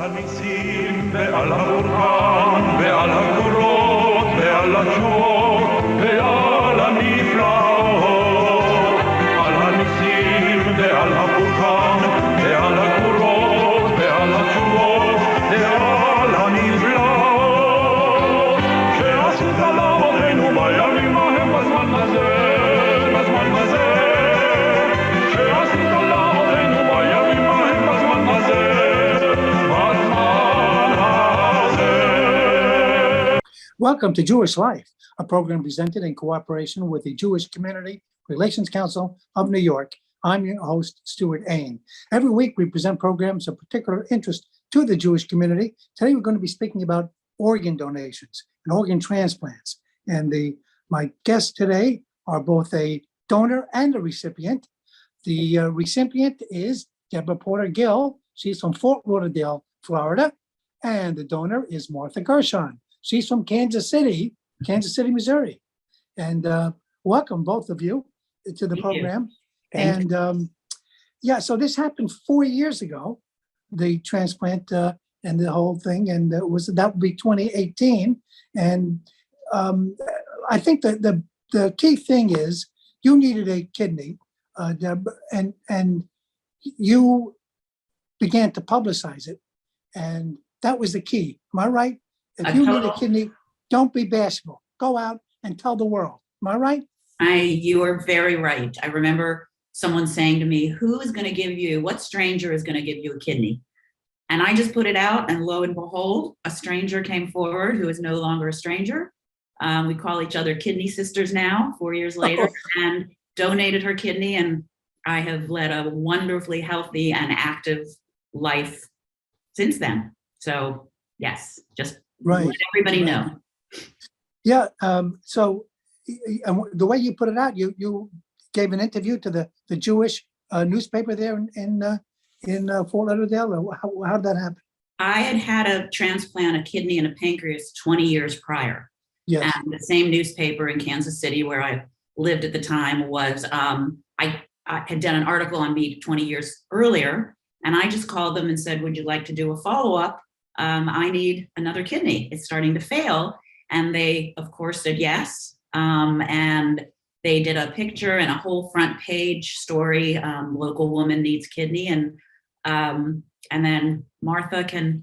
הניסים ועל הברכן ועל הגבורות ועל התשועות ועל הנפלאות, על הניסים ועל הברכן ועל הגבורות ועל התשועות ועל הנפלאות שעשית לאבותינו בימים ההם בזמן הזה, בזמן הזה שעשית לאבותינו בימים ההם בזמן הזה. Welcome to Jewish Life, a program presented in cooperation with the Jewish Community Relations Council of New York. I'm your host, Stewart Ain. Every week we present programs of particular interest to the Jewish community. Today we're going to be speaking about organ donations and organ transplants. And my guests today are both a donor and a recipient. The recipient is Deb Gill. She's from Fort Lauderdale, Florida. And the donor is Martha Gershun. She's from Kansas City, Missouri. And welcome, both of you, to the program. And so this happened 4 years ago, the transplant and the whole thing. And that would be 2018. And I think that the key thing is you needed a kidney, Deb, and you began to publicize it. And that was the key. Am I right? If you need a kidney, don't be bashful. Go out and tell the world. Am I right? You are very right. I remember someone saying to me, what stranger is going to give you a kidney? And I just put it out, and lo and behold, a stranger came forward who is no longer a stranger. We call each other kidney sisters now, 4 years later, and donated her kidney. And I have led a wonderfully healthy and active life since then. So yes, just right. Let everybody know. Yeah. So the way you put it out, you gave an interview to the Jewish newspaper there in Fort Lauderdale. How did that happen? I had a transplant, a kidney and a pancreas 20 years prior. Yes. And the same newspaper in Kansas City where I lived at the time was, I had done an article on me 20 years earlier. And I just called them and said, would you like to do a follow-up? I need another kidney. It's starting to fail. And they, of course, said yes. And they did a picture and a whole front page story. Local woman needs kidney. And then Martha can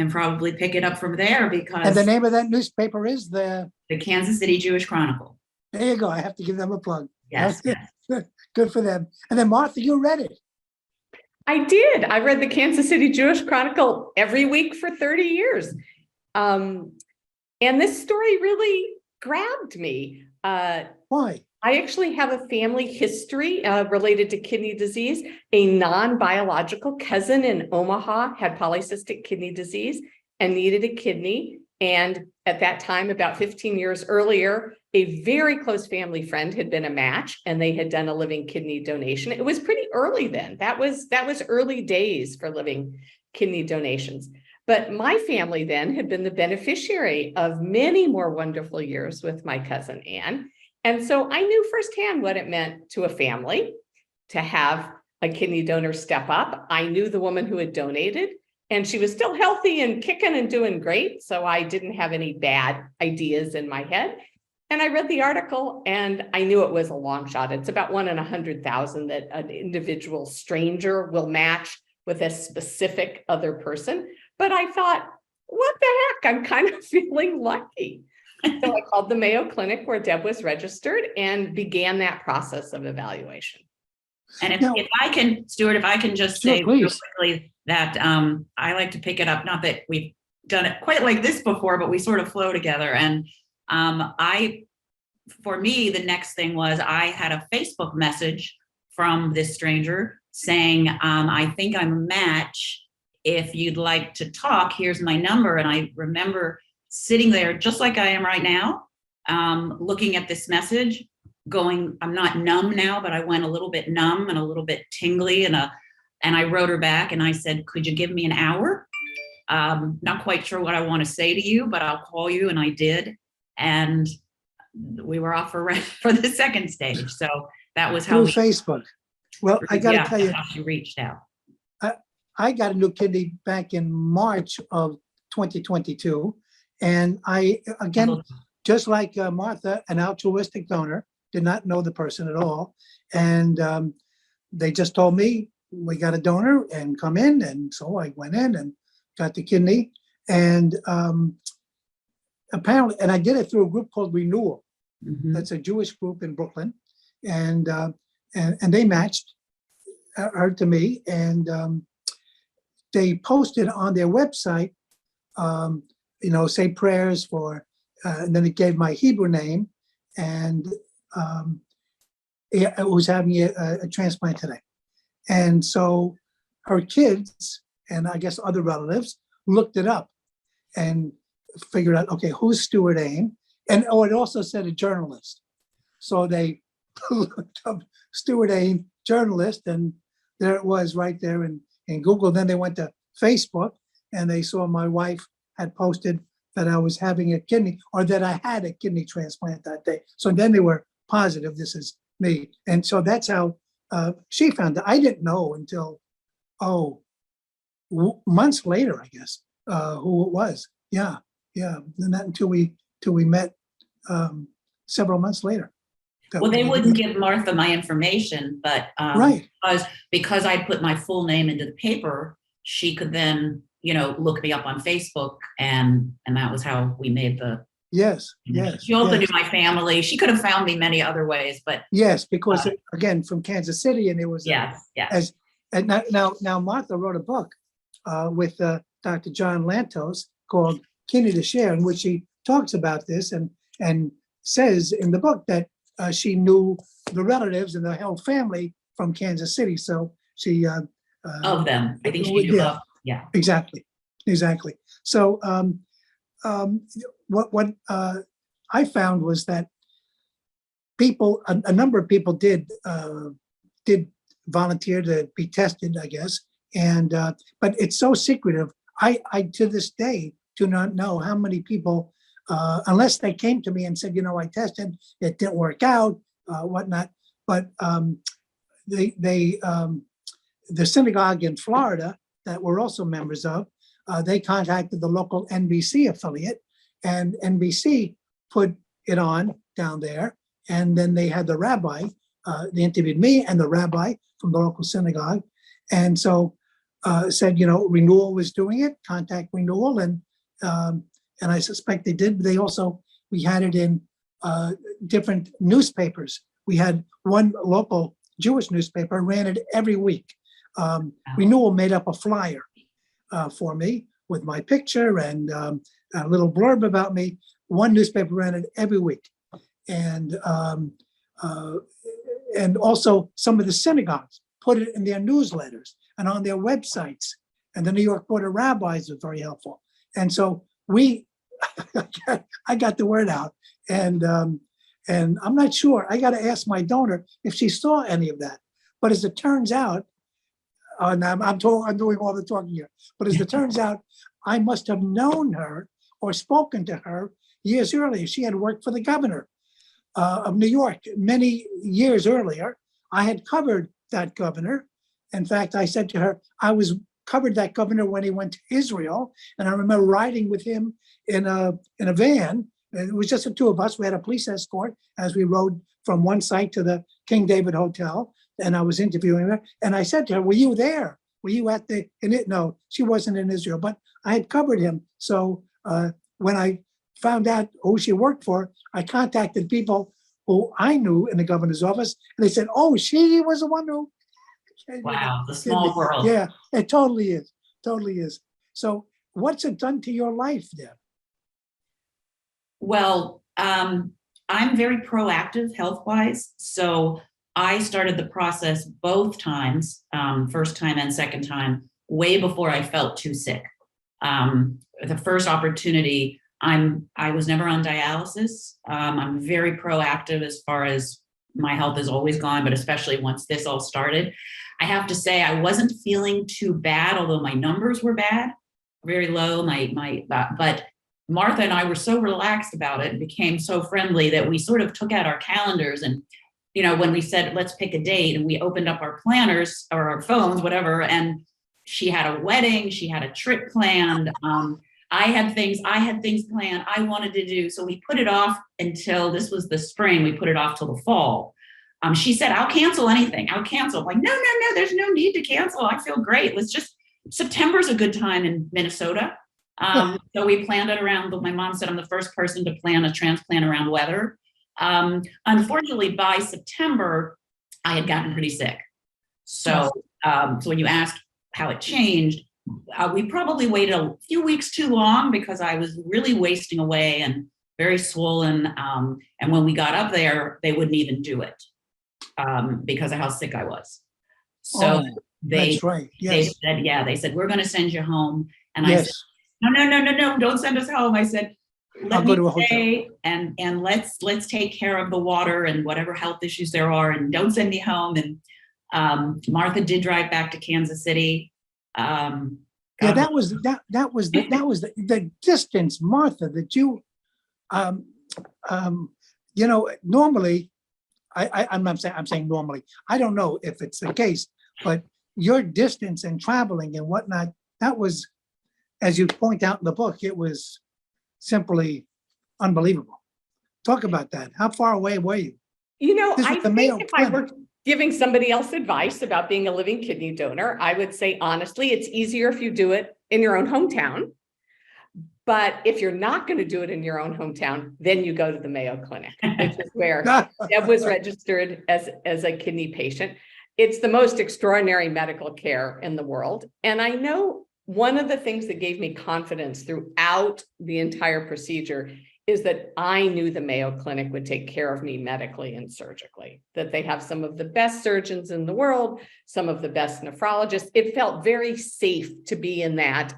probably pick it up from there because. And the name of that newspaper is the Kansas City Jewish Chronicle. There you go. I have to give them a plug. Yes. Good for them. And then Martha, you read it. I did. I read the Kansas City Jewish Chronicle every week for 30 years. And this story really grabbed me. Why? I actually have a family history related to kidney disease. A non-biological cousin in Omaha had polycystic kidney disease and needed a kidney. And at that time, about 15 years earlier, a very close family friend had been a match and they had done a living kidney donation. It was pretty early then. That was early days for living kidney donations. But my family then had been the beneficiary of many more wonderful years with my cousin Ann. And so I knew firsthand what it meant to a family to have a kidney donor step up. I knew the woman who had donated, and she was still healthy and kicking and doing great. So I didn't have any bad ideas in my head. And I read the article and I knew it was a long shot. It's about 1 in 100,000 that an individual stranger will match with a specific other person. But I thought, what the heck? I'm kind of feeling lucky. So I called the Mayo Clinic where Deb was registered and began that process of evaluation. And if I can, Stewart, just say real quickly that I like to pick it up, not that we've done it quite like this before, but we sort of flow together. And for me, the next thing was I had a Facebook message from this stranger saying, I think I'm a match. If you'd like to talk, here's my number. And I remember sitting there just like I am right now, looking at this message, going, I'm not numb now, but I went a little bit numb and a little bit tingly. And I wrote her back and I said, could you give me an hour? Not quite sure what I want to say to you, but I'll call you. And I did. And we were off for the second stage. So that was how through Facebook. Well, I got to tell you, how she reached out. I got a new kidney back in March of 2022. And I, again, just like Martha, an altruistic donor, did not know the person at all. And they just told me, we got a donor and come in. And so I went in and got the kidney. And apparently, and I did it through a group called Renewal. That's a Jewish group in Brooklyn. And they matched her to me. And they posted on their website, say prayers for, and then it gave my Hebrew name, and it was having a transplant today. And so her kids, and I guess other relatives, looked it up and figured out, okay, who's Stewart Ain? And it also said a journalist. So they looked up Stewart Ain, journalist, and there it was right there in Google. Then they went to Facebook and they saw my wife had posted that I was having a kidney, or that I had a kidney transplant that day. So then they were positive, this is me. And so that's how she found it. I didn't know until, months later, I guess, who it was. Yeah. And not until we met several months later. Well, they wouldn't give Martha my information, but right. because I put my full name into the paper, she could then, look me up on Facebook, and that was how we made the. Yes. She also knew my family. She could have found me many other ways, but yes, because again, from Kansas City, and it was and now Martha wrote a book with Dr. John Lantos called Kidney to Share, in which she talks about this and says in the book that she knew the relatives and the whole family from Kansas City. So she of them, I think she knew of. Yeah, exactly. So what I found was that people, a number of people did volunteer to be tested, I guess, and but it's so secretive. I to this day do not know how many people, unless they came to me and said, I tested, it didn't work out, whatnot. But the synagogue in Florida that we're also members of, they contacted the local NBC affiliate, and NBC put it on down there. And then they had the rabbi, they interviewed me and the rabbi from the local synagogue. And so said, Renewal was doing it, contact Renewal. And I suspect they did. We had it in different newspapers. We had one local Jewish newspaper, ran it every week. Renewal made up a flyer for me with my picture and a little blurb about me. One newspaper ran it every week. And also some of the synagogues put it in their newsletters and on their websites. And the New York Board of Rabbis was very helpful. And so I got the word out, and I'm not sure. I got to ask my donor if she saw any of that. But as it turns out, and I'm doing all the talking here. But as it turns out, I must have known her or spoken to her years earlier. She had worked for the governor of New York many years earlier. I had covered that governor. In fact, I said to her, I covered that governor when he went to Israel, and I remember riding with him in a van. It was just the two of us. We had a police escort as we rode from one site to the King David Hotel, and I was interviewing her. And I said to her, "Were you there? Were you at the?" And no, she wasn't in Israel, but I had covered him. So when I found out who she worked for, I contacted people who I knew in the governor's office, and they said, "Oh, she was the one who." Wow, the small world. Yeah, it totally is. Totally is. So what's it done to your life, Deb? Well, I'm very proactive health-wise. So I started the process both times, first time and second time, way before I felt too sick. The first opportunity, I was never on dialysis. I'm very proactive as far as my health has always gone, but especially once this all started. I have to say I wasn't feeling too bad, although my numbers were bad, very low. But Martha and I were so relaxed about it and became so friendly that we sort of took out our calendars. And, when we said, let's pick a date, and we opened up our planners or our phones, whatever, and she had a wedding, she had a trip planned. I had things planned I wanted to do. So we put it off until this was the spring. We put it off till the fall. She said, I'll cancel anything. I'll cancel. I'm like, no, there's no need to cancel. I feel great. September's a good time in Minnesota. So we planned it around, my mom said I'm the first person to plan a transplant around weather. Unfortunately, by September, I had gotten pretty sick. So when you asked how it changed, we probably waited a few weeks too long because I was really wasting away and very swollen. And when we got up there, they wouldn't even do it because of how sick I was. So that's right. Yes. They said, we're going to send you home. And I said, no, don't send us home. I said, let me stay and let's take care of the water and whatever health issues there are, and don't send me home. And Martha did drive back to Kansas City. That was the distance, Martha, that you, normally, I'm saying normally, I don't know if it's the case, but your distance and traveling and whatnot, that was, as you point out in the book, it was simply unbelievable. Talk about that. How far away were you? I think if I were giving somebody else advice about being a living kidney donor, I would say, honestly, it's easier if you do it in your own hometown. But if you're not going to do it in your own hometown, then you go to the Mayo Clinic, which is where Deb was registered as a kidney patient. It's the most extraordinary medical care in the world. And I know one of the things that gave me confidence throughout the entire procedure is that I knew the Mayo Clinic would take care of me medically and surgically, that they have some of the best surgeons in the world, some of the best nephrologists. It felt very safe to be in that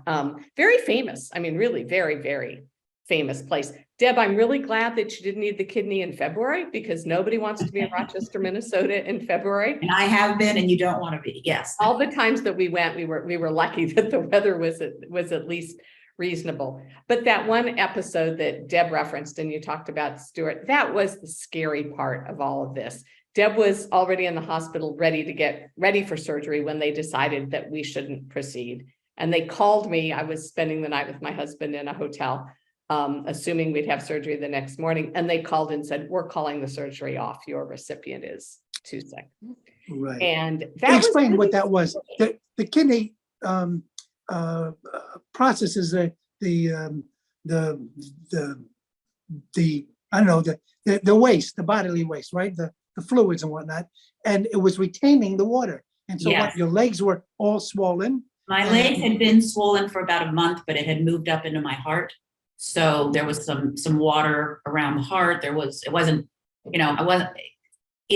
very famous, really very, very famous place. Deb, I'm really glad that you didn't need the kidney in February, because nobody wants to be in Rochester, Minnesota in February. And I have been, and you don't want to be. Yes. All the times that we went, we were lucky that the weather was at least reasonable. But that one episode that Deb referenced and you talked about, Stewart, that was the scary part of all of this. Deb was already in the hospital, ready to get ready for surgery when they decided that we shouldn't proceed. And they called me. I was spending the night with my husband in a hotel, assuming we'd have surgery the next morning. And they called and said, we're calling the surgery off. Your recipient is too sick. Right. And that explain was what that was. The kidney processes the I don't know, the waste, the bodily waste, right? The fluids and whatnot. And it was retaining the water. And so Yes. what, your legs were all swollen? My legs had been swollen for about a month, but it had moved up into my heart. So there was some water around the heart. It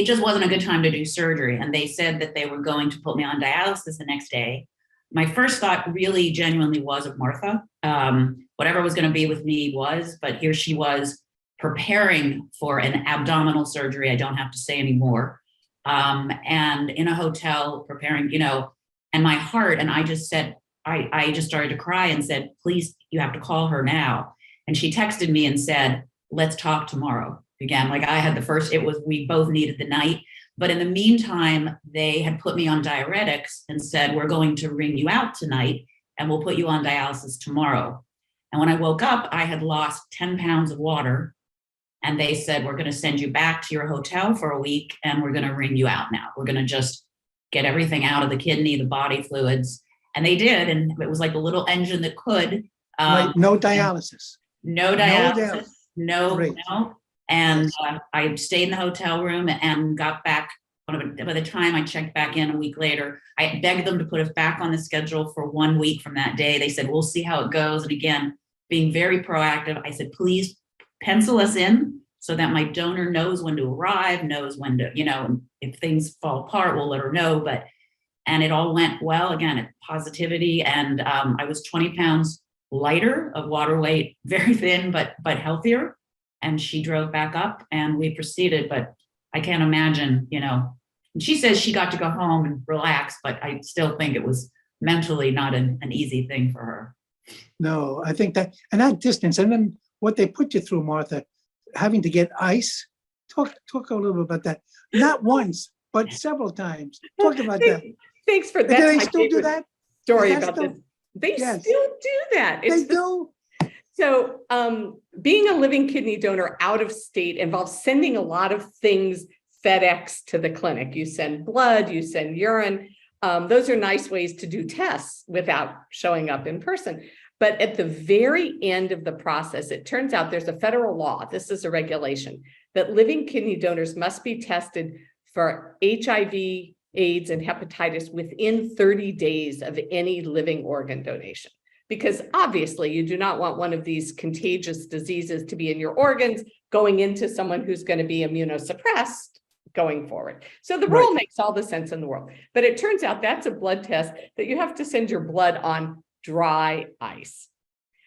just wasn't a good time to do surgery. And they said that they were going to put me on dialysis the next day. My first thought really genuinely was of Martha. Whatever was going to be with me was, but here she was preparing for an abdominal surgery. I don't have to say anymore. And in a hotel preparing, and my heart, and I just said, I just started to cry and said, please, you have to call her now. And she texted me and said, let's talk tomorrow. Again, like I had we both needed the night. But in the meantime, they had put me on diuretics and said, we're going to wring you out tonight and we'll put you on dialysis tomorrow. And when I woke up, I had lost 10 pounds of water. And they said, we're going to send you back to your hotel for a week and we're going to wring you out now. We're going to just get everything out of the kidney, the body fluids. And they did. And it was like a little engine that could. Right. No dialysis. No dialysis. No. And I stayed in the hotel room and got back. By the time I checked back in a week later, I begged them to put us back on the schedule for 1 week from that day. They said, we'll see how it goes. And again, being very proactive, I said, please pencil us in so that my donor knows when to arrive, knows when to, if things fall apart, we'll let her know. And it all went well. Again, positivity. And I was 20 pounds lighter of water weight, very thin, but healthier. And she drove back up and we proceeded, but I can't imagine, and she says she got to go home and relax, but I still think it was mentally not an easy thing for her. No, I think that distance, and then what they put you through, Martha, having to get ice. Talk a little bit about that. Not once, but several times. Talk about that. Thanks for that. Do they still do that? story Is that about still- this. They Yes. still do that. They do. So being a living kidney donor out of state involves sending a lot of things FedEx to the clinic. You send blood, you send urine. Those are nice ways to do tests without showing up in person. But at the very end of the process, it turns out there's a federal law, this is a regulation, that living kidney donors must be tested for HIV, AIDS, and hepatitis within 30 days of any living organ donation. Because obviously you do not want one of these contagious diseases to be in your organs going into someone who's going to be immunosuppressed going forward. So the rule makes all the sense in the world. But it turns out that's a blood test that you have to send your blood on dry ice.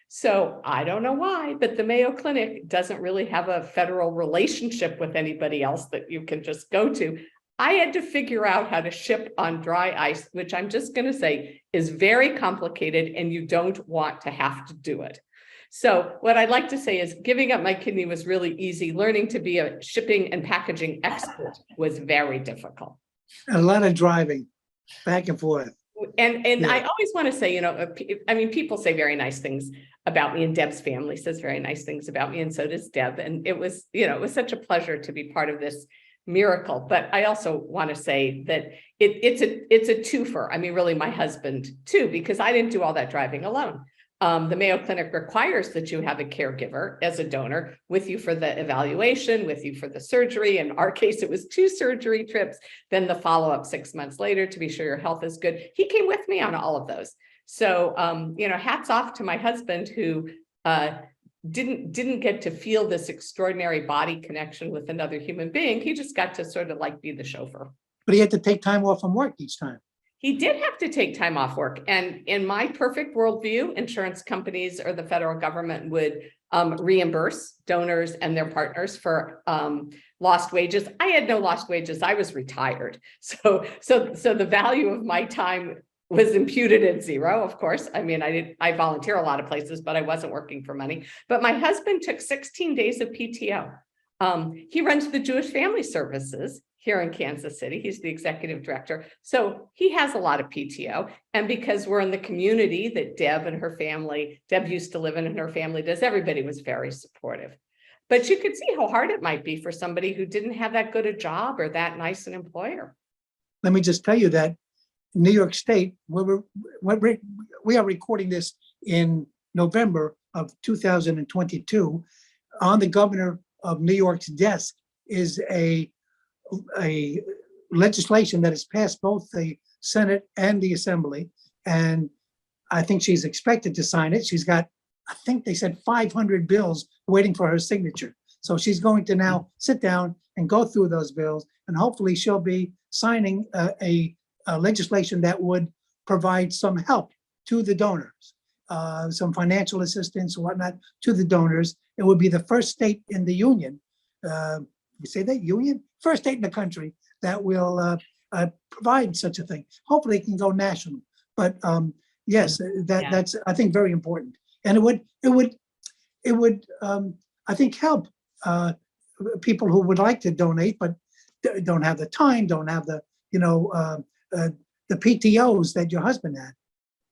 So I don't know why, but the Mayo Clinic doesn't really have a federal relationship with anybody else that you can just go to. I had to figure out how to ship on dry ice, which I'm just going to say is very complicated and you don't want to have to do it. So what I'd like to say is giving up my kidney was really easy. Learning to be a shipping and packaging expert was very difficult. A lot of driving back and forth. And Yeah. I always want to say, you know, I mean, people say very nice things about me, and Deb's family says very nice things about me, and so does Deb. And it was, you know, it was such a pleasure to be part of this miracle. But I also want to say that it's a twofer. I mean, really my husband too, because I didn't do all that driving alone. The Mayo Clinic requires that you have a caregiver as a donor with you for the evaluation, with you for the surgery. In our case, it was 2 surgery trips, then the follow-up 6 months later to be sure your health is good. He came with me on all of those. So, you know, hats off to my husband who didn't get to feel this extraordinary body connection with another human being. He just got to sort of like be the chauffeur. But he had to take time off from work each time. He did have to take time off work. And in my perfect worldview, insurance companies or the federal government would reimburse donors and their partners for lost wages. I had no lost wages. I was retired. So the value of my time was imputed at 0, of course. I mean, I volunteer a lot of places, but I wasn't working for money. But my husband took 16 days of PTO. He runs the Jewish Family Services here in Kansas City. He's the executive director. So he has a lot of PTO. And because we're in the community that Deb and her family, Deb used to live in and her family does, everybody was very supportive. But you could see how hard it might be for somebody who didn't have that good a job or that nice an employer. Let me just tell you that New York State, we are recording this in November of 2022. On the governor of New York's desk is a legislation that has passed both the Senate and the Assembly. And I think she's expected to sign it. She's got, I think they said 500 bills waiting for her signature. So she's going to now sit down and go through those bills, and hopefully she'll be signing a legislation that would provide some help to the donors, some financial assistance or whatnot to the donors. It would be the first state in the union, you say that, union? First state in the country that will provide such a thing. Hopefully it can go national. But yes, that's, I think, very important. And it would I think, help people who would like to donate, but don't have the time, don't have the, the PTOs that your husband had.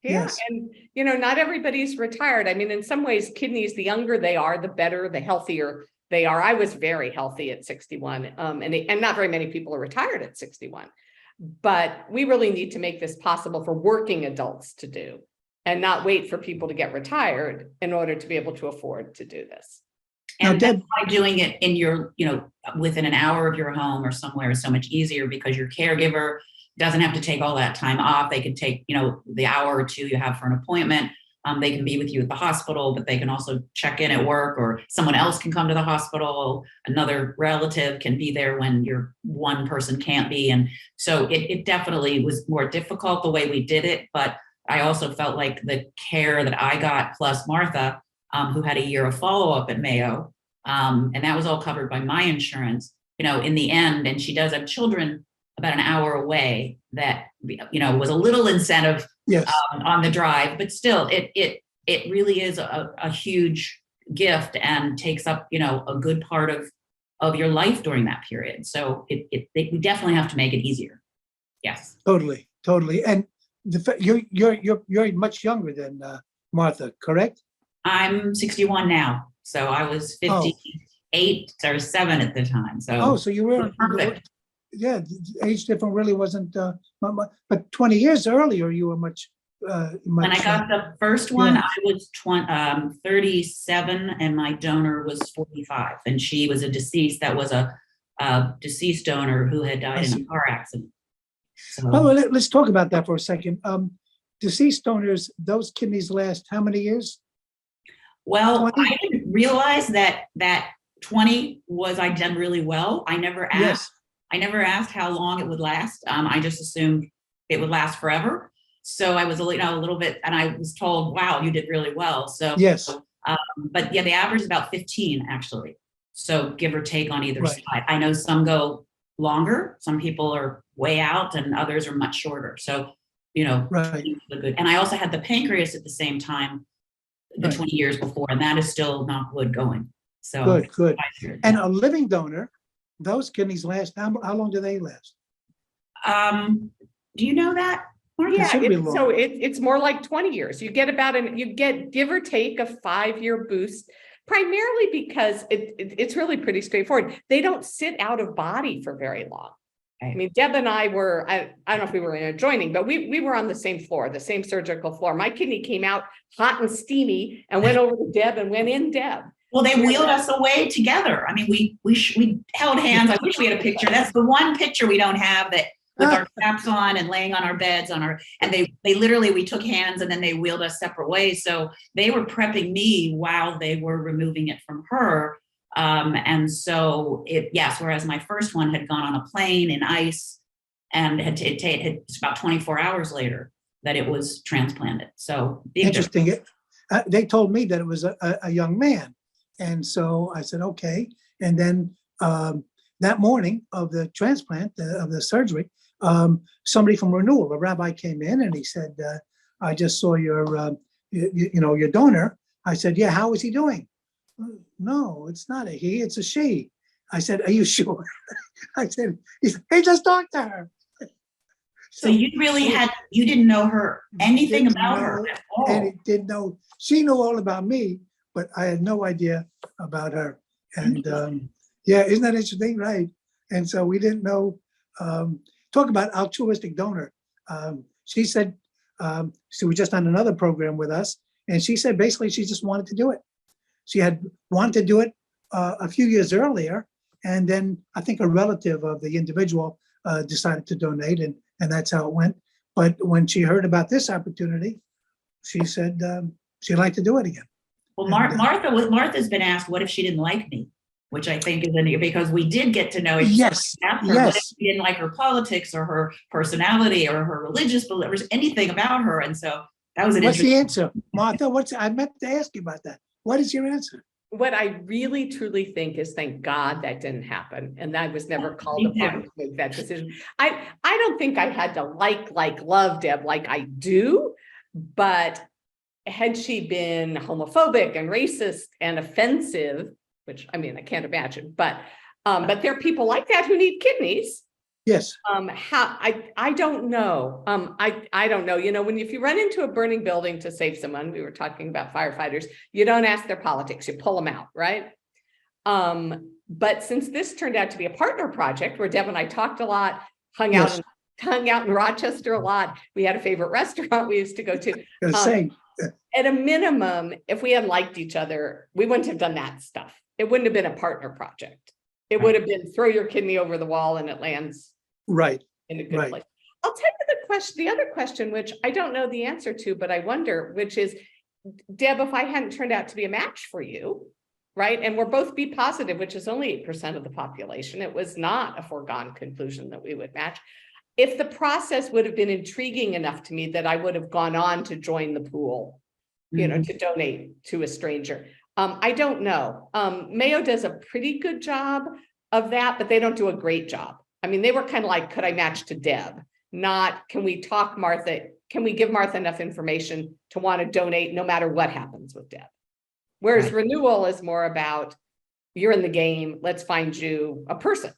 Yeah, Yes. and not everybody's retired. I mean, in some ways, kidneys, the younger they are, the better, the healthier they are. I was very healthy at 61, and not very many people are retired at 61. But we really need to make this possible for working adults to do, and not wait for people to get retired in order to be able to afford to do this. And that's why doing it in your, within an hour of your home or somewhere is so much easier, because your caregiver doesn't have to take all that time off. They could take, the hour or 2 you have for an appointment. They can be with you at the hospital, but they can also check in at work, or someone else can come to the hospital. Another relative can be there when your one person can't be. And so it definitely was more difficult the way we did it. But I also felt like the care that I got, plus Martha, who had a year of follow-up at Mayo, and that was all covered by my insurance, in the end, and she does have children about an hour away, that, was a little incentive. Yes. On the drive, but still it really is a huge gift and takes up, a good part of your life during that period. So we definitely have to make it easier. Yes. Totally. And You're much younger than Martha, correct? I'm 61 now, so I was Oh. 58 or 7 at the time. Oh, So so you were perfect. yeah. The age difference really wasn't but 20 years earlier you were much When I got the first one, yeah. I was 37, and my donor was 45, and she was a deceased. That was a deceased donor who had I died in a see. car accident. Oh, So, well, let's talk about that for a second. Deceased donors, those kidneys last how many years? well, 20? I didn't realize that 20 was, I done really well. I never asked. Yes. I never asked how long it would last. I just assumed it would last forever. So I was a little bit, and I was told, "Wow, you did really well." So, Yes. but yeah, the average is about 15 actually. So give or take on either Right. side. I know some go longer. Some people are way out, and others are much shorter. So, Right. good. And I also had the pancreas at the same time, the Right. 20 years before, and that is still not good going. So Good. yeah. And a living donor, those kidneys last, how long do they last? Do you know that, Martha? Yeah, should be so long. it's more like 20 years. You get you get give or take a 5-year boost, primarily because it's really pretty straightforward. They don't sit out of body for very long. I mean, Deb and I were, I don't know if we were adjoining, but we were on the same floor, the same surgical floor. My kidney came out hot and steamy and went over to Deb and went in Deb. Well, they wheeled us away together. I mean, we held hands. I wish we had a picture. That's the one picture we don't have, that with our straps on and laying on our beds and they literally, we took hands and then they wheeled us separate ways. So they were prepping me while they were removing it from her. And so yes, whereas my first one had gone on a plane in ice and it's about 24 hours later that it was transplanted. So Interesting. They told me that it was a young man. And so I said, okay. And then that morning of the transplant, of the surgery, somebody from Renewal, a rabbi, came in and he said, I just saw your donor. I said, yeah, how is he doing? No, it's not a he, it's a she. I said, are you sure? I said, hey, just talk to her. So you really you didn't know her, anything about her at all. And didn't know, she knew all about me, but I had no idea about her. And yeah, isn't that interesting? Right. And so we didn't know, talk about altruistic donor. She said, she was just on another program with us. And she said, basically, she just wanted to do it. She had wanted to do it a few years earlier. And then I think a relative of the individual decided to donate, and that's how it went. But when she heard about this opportunity, she said she'd like to do it again. Well, Martha's been asked, what if she didn't like me? Which I think is because we did get to know each other after. What if she didn't like her politics or her personality or her religious beliefs, anything about her? And so that was an What's the answer, Martha? I meant to ask you about that. What is your answer? What I really truly think is, thank God that didn't happen, and I was never called upon to make that decision. I don't think I had to love Deb like I do, but had she been homophobic and racist and offensive, which I mean I can't imagine, but there are people like that who need kidneys. Yes. I don't know. I don't know. You know, if you run into a burning building to save someone, we were talking about firefighters, you don't ask their politics, you pull them out, right? But since this turned out to be a partner project where Deb and I talked a lot, hung out in Rochester a lot, we had a favorite restaurant we used to go to. At a minimum, if we had liked each other, we wouldn't have done that stuff. It wouldn't have been a partner project. It would have been throw your kidney over the wall and it lands right in a good place. I'll tell you the other question, which I don't know the answer to, but I wonder, which is, Deb, if I hadn't turned out to be a match for you, right? And we're both B positive, which is only 8% of the population. It was not a foregone conclusion that we would match. If the process would have been intriguing enough to me that I would have gone on to join the pool, to donate to a stranger. I don't know. Mayo does a pretty good job of that, but they don't do a great job. I mean, they were kind of like, could I match to Deb? Not, can we talk Martha? Can we give Martha enough information to want to donate no matter what happens with Deb? Whereas Renewal is more about, you're in the game, let's find you a person.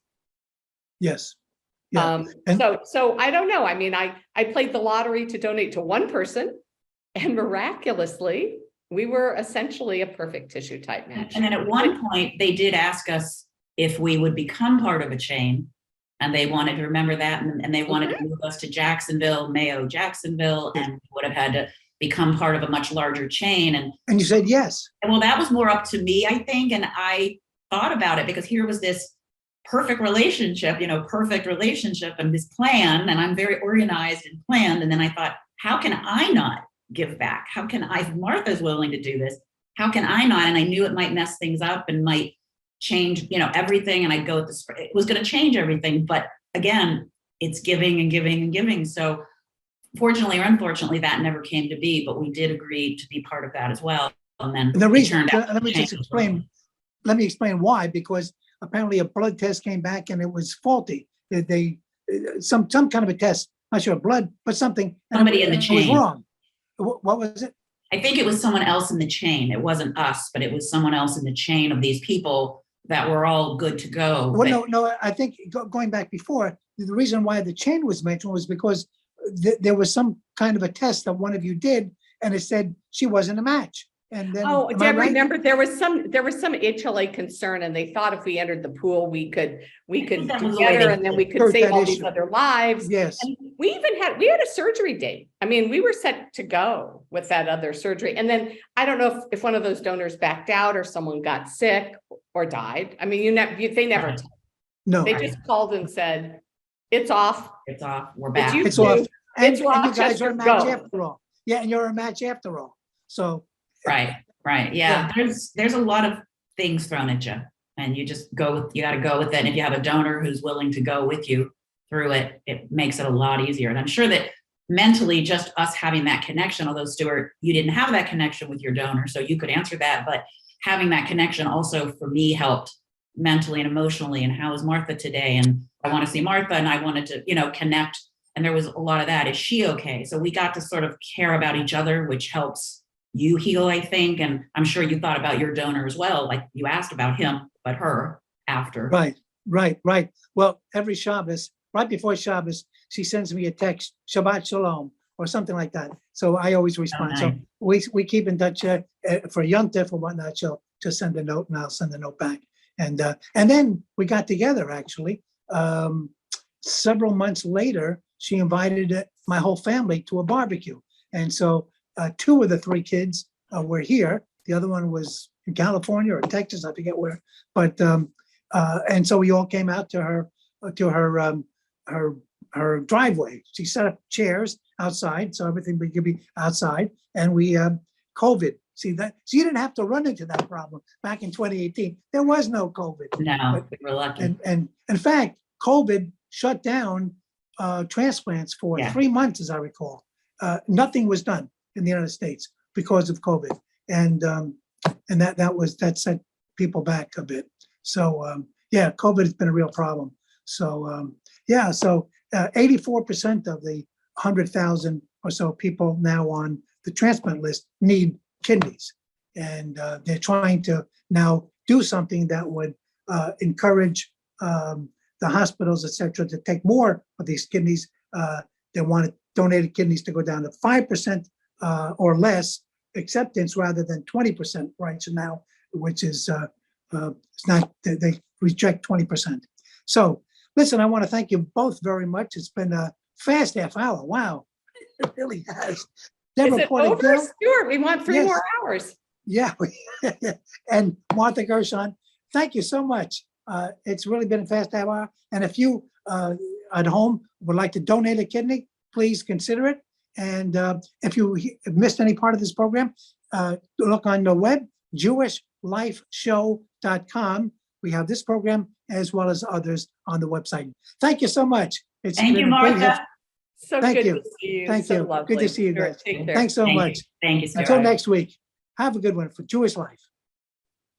Yes. Yeah. And So I don't know. I mean, I played the lottery to donate to one person, and miraculously, we were essentially a perfect tissue type match. And then at one point, they did ask us if we would become part of a chain. And they wanted to remember that. And they wanted to move us to Jacksonville, Mayo, Jacksonville, and we would have had to become part of a much larger chain. And you said yes. well, that was more up to me, I think. And I thought about it because here was this perfect relationship and this plan. And I'm very organized and planned. And then I thought, how can I not give back? How can I, if Martha's willing to do this, how can I not? And I knew it might mess things up and might change, everything. And I'd go with this, it was going to change everything. But again, it's giving and giving and giving. So fortunately or unfortunately, that never came to be, but we did agree to be part of that as well. And then the reason, let me explain why, because apparently a blood test came back and it was faulty. They some kind of a test, not sure blood, but something. Somebody in the chain was wrong. What was it? I think it was someone else in the chain. It wasn't us, but it was someone else in the chain of these people that were all good to go. Well, no, I think going back before, the reason why the chain was mentioned was because there was some kind of a test that one of you did, and it said she wasn't a match. And then, Deb, remember there was some HLA concern, and they thought if we entered the pool, we could do better, and then we could save all these other lives. Yes. And we had a surgery date. I mean, we were set to go with that other surgery. And then I don't know if one of those donors backed out or someone got sick or died. I mean, they never, no, they just called and said, it's off. It's off. We're back. It's off. And you Rochester, guys are a match after all. Yeah, and you're a match after all. So. Right. Yeah. There's a lot of things thrown at you, and you just you got to go with it. And if you have a donor who's willing to go with you through it, it makes it a lot easier. And I'm sure that mentally, just us having that connection, although Stewart, you didn't have that connection with your donor, so you could answer that, but having that connection also for me helped mentally and emotionally. And how is Martha today? And I want to see Martha, and I wanted to, connect. And there was a lot of that. Is she okay? So we got to sort of care about each other, which helps you heal, I think. And I'm sure you thought about your donor as well. Like you asked about him, but her after. Right. Well, every Shabbos, right before Shabbos, she sends me a text, Shabbat Shalom, or something like that. So I always respond. Oh, nice. So we keep in touch for Yom Tov or whatnot. She'll just send a note, and I'll send a note back. And then we got together, actually. Several months later, she invited my whole family to a barbecue. And so 2 of the 3 kids were here. The other one was in California or Texas, I forget where. But and so we all came out to her driveway. She set up chairs outside, so everything could be outside. And we COVID. See that? So you didn't have to run into that problem back in 2018. There was no COVID. No, we're lucky. And in fact, COVID shut down transplants for 3 months, as I recall. Nothing was done in the United States because of COVID, and that set people back a bit. So COVID has been a real problem. So 84% of the 100,000 or so people now on the transplant list need kidneys, and they're trying to now do something that would encourage the hospitals, et cetera, to take more of these kidneys. They want donated kidneys to go down to 5% or less acceptance rather than 20% right now, which is it's not, they reject 20%. So listen, I want to thank you both very much. It's been a fast half hour. Wow, it really has. Is it over, Stewart? We want 3 more hours. Yeah, and Martha Gershun, thank you so much. It's really been a fast half hour. And if you at home would like to donate a kidney, please consider it. And if you missed any part of this program, look on the web, jewishlifeshow.com. We have this program as well as others on the website. Thank you so much. Thank you, Martha. So Thank good you. to see you. Thank so you. Lovely. Good to see you guys. Take care. Thanks so much. Thank you. Until next week, have a good one for Jewish Life.